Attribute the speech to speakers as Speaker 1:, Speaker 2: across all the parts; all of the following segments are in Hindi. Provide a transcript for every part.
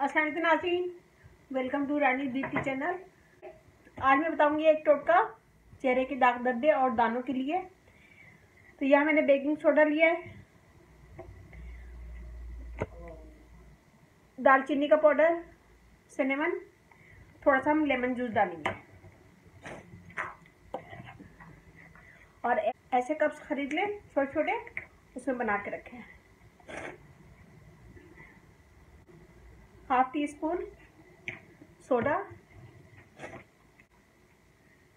Speaker 1: अस्सलाम वालेकुम नाज़रीन, welcome to Rani beauty channel. आज मैं बताऊंगी एक टोटका चेहरे के दाग धब्बे और दानों के लिए। तो यहाँ मैंने बेकिंग सोडा लिया है, दालचीनी का पाउडर, सिनेमन, थोड़ा सा हम लेमन जूस डालेंगे और ऐसे कप्स खरीद लें छोटे छोटे, उसमें बना के रखें। Half tea spoon soda,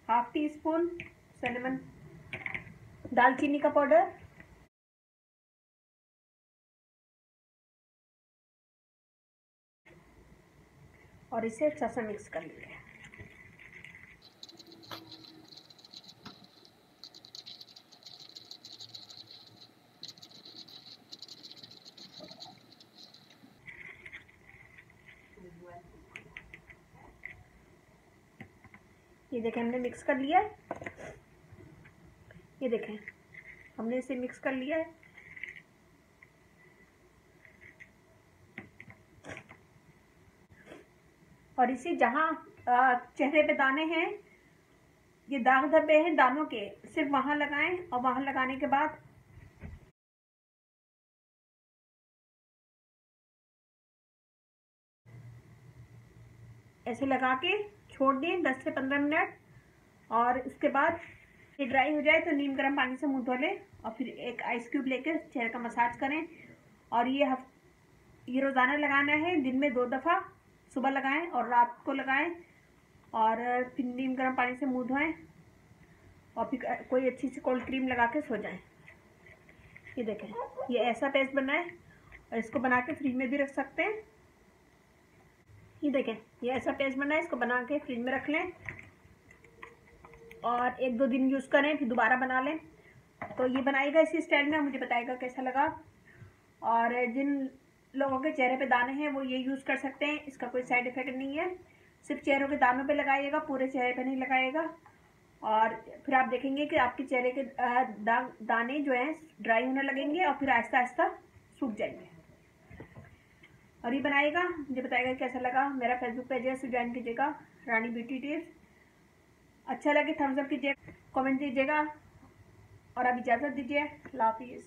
Speaker 1: half tea spoon cinnamon, दालचीनी का पाउडर, और इसे अच्छा सा मिक्स कर लेंगे। ये देखें हमने मिक्स कर लिया है। ये देखें हमने इसे मिक्स कर लिया है। और इसे जहाँ चेहरे पे दाने हैं, ये दाग धब्बे हैं दानों के, सिर्फ वहां लगाएं और वहां लगाने के बाद ऐसे लगा के छोड़ दें 10 से 15 मिनट। और उसके बाद ये ड्राई हो जाए तो नीम गर्म पानी से मुंह धो लें और फिर एक आइस क्यूब लेकर चेहरे का मसाज करें। और ये रोज़ाना लगाना है, दिन में 2 दफ़ा, सुबह लगाएं और रात को लगाएं। और फिर नीम गर्म पानी से मुंह धोएं और फिर कोई अच्छी सी कोल्ड क्रीम लगा के सो जाएं। ये देखें ये ऐसा पेस्ट बना है और इसको बना के फ्रिज में भी रख सकते हैं। ये देखें ये ऐसा पेस्ट बना है, इसको बना के फ्रिज में रख लें और 1-2 दिन यूज़ करें, फिर दोबारा बना लें। तो ये बनाएगा इसी स्टाइल में, मुझे बताएगा कैसा लगा। और जिन लोगों के चेहरे पे दाने हैं वो ये यूज़ कर सकते हैं, इसका कोई साइड इफ़ेक्ट नहीं है। सिर्फ चेहरों के दानों पे लगाइएगा, पूरे चेहरे पे नहीं लगाइएगा। और फिर आप देखेंगे कि आपके चेहरे के दाने जो हैं ड्राई होने लगेंगे और फिर आहिस्ता आहिस्ता सूख जाएंगे। और ये बनाएगा, मुझे बताएगा कैसा लगा। मेरा फेसबुक पेज है, उसे ज्वाइन कीजिएगा, रानी ब्यूटी टिप्स। अच्छा लगे थम्स अप कीजिए, कमेंट दीजिएगा और अब इजाज़त दीजिए। अल्लाह हाफिज़।